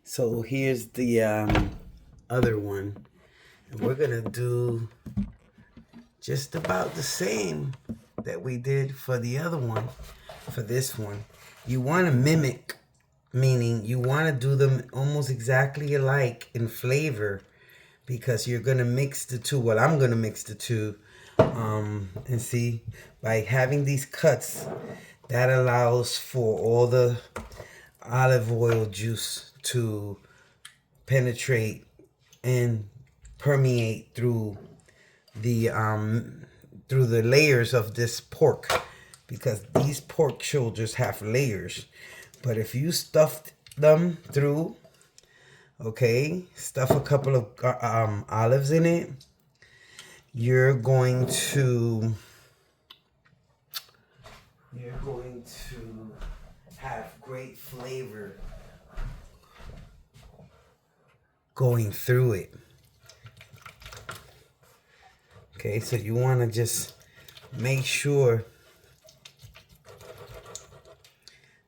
So here's the other one. And we're going to do just about the same that we did for the other one, for this one. You want to mimic, meaning you want to do them almost exactly alike in flavor because you're going to mix the two. Well, I'm going to mix the two. And see, by having these cuts, that allows for all the olive oil juice to penetrate and permeate the through the layers of this pork, because these pork shoulders have layers. But if you stuffed them through, okay, stuff a couple of olives in it, you're going to have great flavor going through it. Okay, so you want to just make sure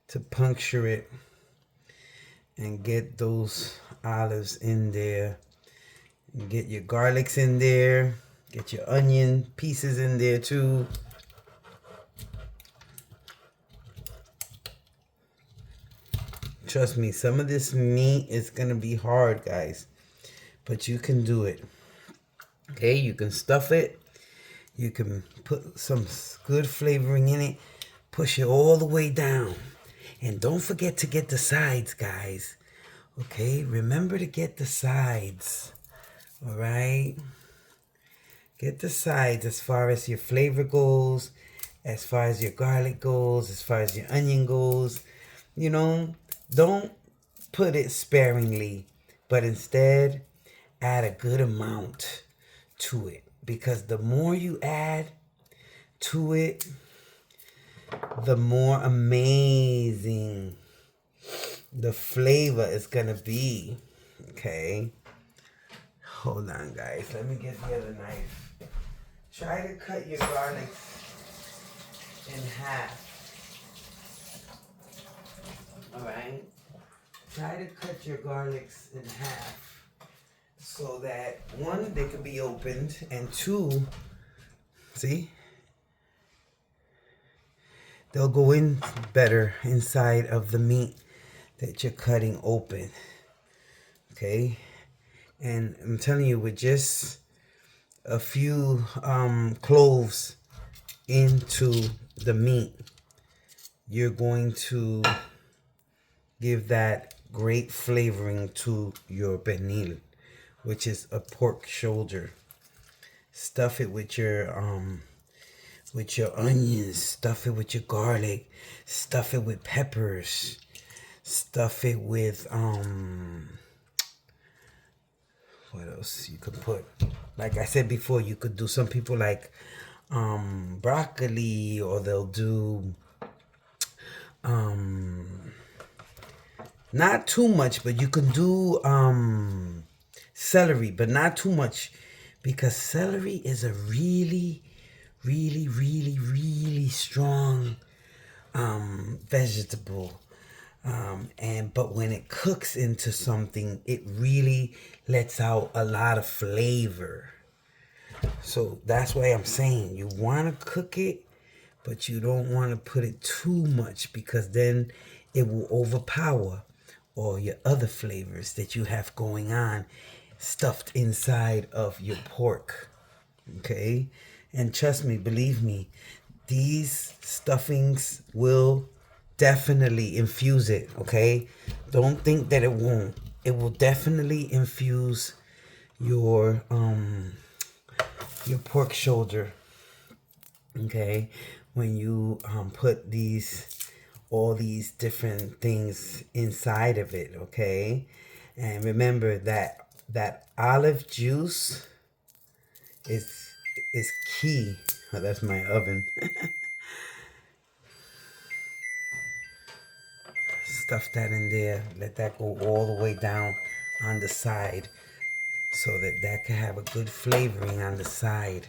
to puncture it and get those olives in there. And get your garlics in there. Get your onion pieces in there too. Trust me, some of this meat is going to be hard, guys. But you can do it. Okay, you can stuff it. You can put some good flavoring in it. Push it all the way down. And don't forget to get the sides, guys. Okay, remember to get the sides. All right? Get the sides as far as your flavor goes, as far as your garlic goes, as far as your onion goes. You know, don't put it sparingly, but instead add a good amount to it. Because the more you add to it, the more amazing the flavor is gonna be. Okay, hold on, guys, let me get the other knife. Try to cut your garlic in half. All right, try to cut your garlics in half so that one, they can be opened, and two, see, they'll go in better inside of the meat that you're cutting open. Okay, and I'm telling you, with just a few cloves into the meat, you're going to give that great flavoring to your pernil, which is a pork shoulder. Stuff it with your onions, stuff it with your garlic, stuff it with peppers, stuff it with what else you could put? Like I said before, you could do, some people like broccoli, or they'll do not too much, but you can do celery, but not too much, because celery is a really strong vegetable. But when it cooks into something, it really lets out a lot of flavor. So that's why I'm saying you want to cook it, but you don't want to put it too much, because then it will overpower all your other flavors that you have going on stuffed inside of your pork. Okay, and trust me, believe me, these stuffings will definitely infuse it. Okay, don't think that it won't. It will definitely infuse your pork shoulder. Okay, when you put all these different things inside of it. Okay, and remember that olive juice is key. Oh, that's my oven. Stuff that in there. Let that go all the way down on the side, so that can have a good flavoring on the side.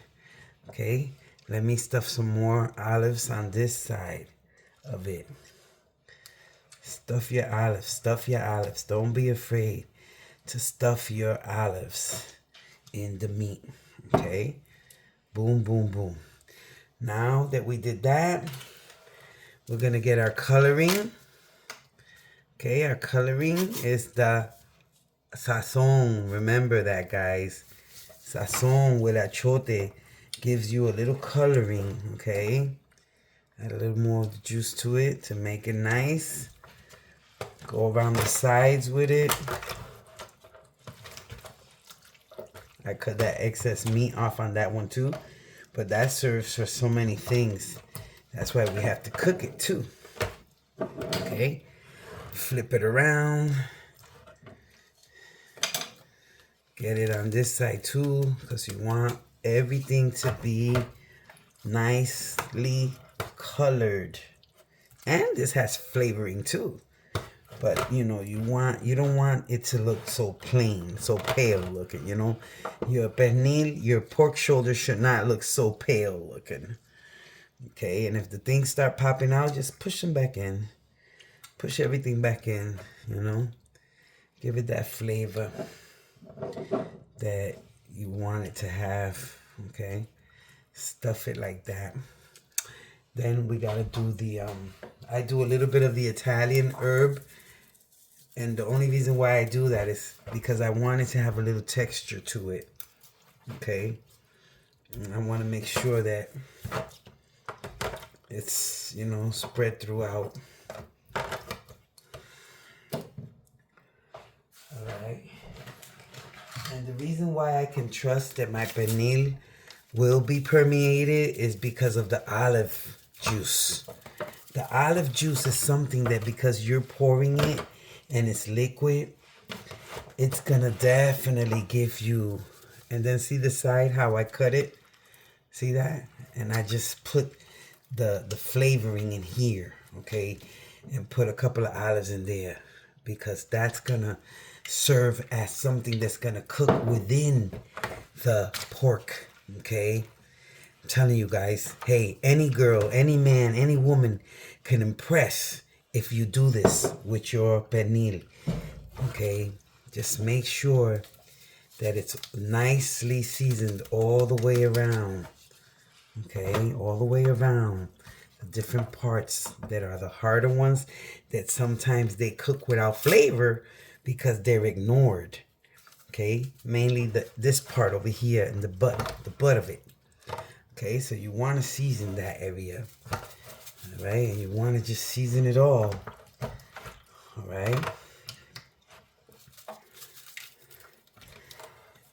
Okay, let me stuff some more olives on this side of it. Stuff your olives. Stuff your olives. Don't be afraid to stuff your olives in the meat. Okay? Boom, boom, boom. Now that we did that, we're going to get our coloring. Okay, our coloring is the sazon. Remember that, guys. Sazon with achote gives you a little coloring, okay? Add a little more juice to it to make it nice. Go around the sides with it. I cut that excess meat off on that one too, but that serves for so many things. That's why we have to cook it too. Okay, flip it around. Get it on this side too, because you want everything to be nicely colored. And this has flavoring too. But you know, you don't want it to look so plain, so pale looking, you know. Your pernil, your pork shoulder should not look so pale looking. Okay, and if the things start popping out, just push them back in. Push everything back in, you know. Give it that flavor that you want it to have, okay. Stuff it like that. Then we gotta do the, I do a little bit of the Italian herb. And the only reason why I do that is because I want it to have a little texture to it. Okay? And I want to make sure that it's, you know, spread throughout. Alright. And the reason why I can trust that my pernil will be permeated is because of the olive juice. The olive juice is something that because you're pouring it and it's liquid, it's gonna definitely give you, and then see the side how I cut it, see that? And I just put the flavoring in here, okay, and put a couple of olives in there because that's gonna serve as something that's gonna cook within the pork, okay. I'm telling you guys, hey, any girl, any man, any woman can impress if you do this with your pernil, okay? Just make sure that it's nicely seasoned all the way around, okay? All the way around. The different parts that are the harder ones that sometimes they cook without flavor because they're ignored, okay? Mainly this part over here and the butt of it, okay? So you want to season that area. All right, and you want to just season it all. All right.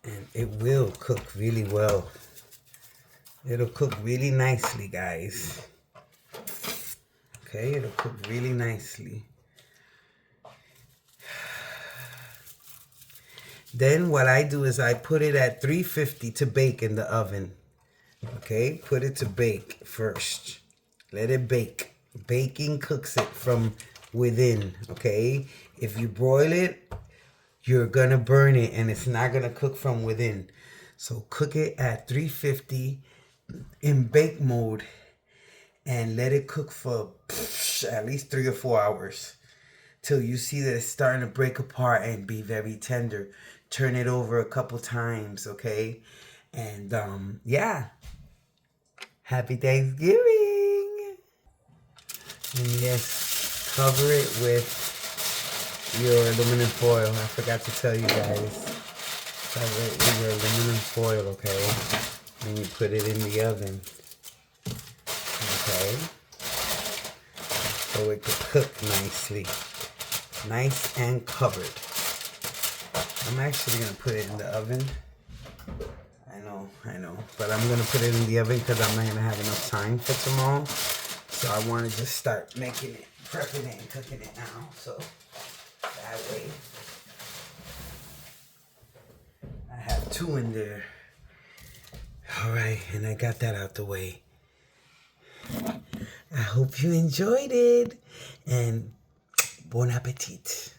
And it will cook really well. It'll cook really nicely, guys. Okay, it'll cook really nicely. Then what I do is I put it at 350 to bake in the oven. Okay, put it to bake first. Let it bake. Baking cooks it from within, okay? If you broil it, you're gonna burn it and it's not gonna cook from within. So cook it at 350 in bake mode and let it cook for at least 3 or 4 hours till you see that it's starting to break apart and be very tender. Turn it over a couple times, okay? And yeah. Happy Thanksgiving! And yes, cover it with your aluminum foil. I forgot to tell you guys. Cover it with your aluminum foil, okay? And you put it in the oven. Okay? So it could cook nicely. Nice and covered. I'm actually going to put it in the oven. I know. But I'm going to put it in the oven because I'm not going to have enough time for tomorrow. So I want to just start making it, prepping it, and cooking it now. So that way I have 2 in there. All right, and I got that out the way. I hope you enjoyed it. And bon appetit.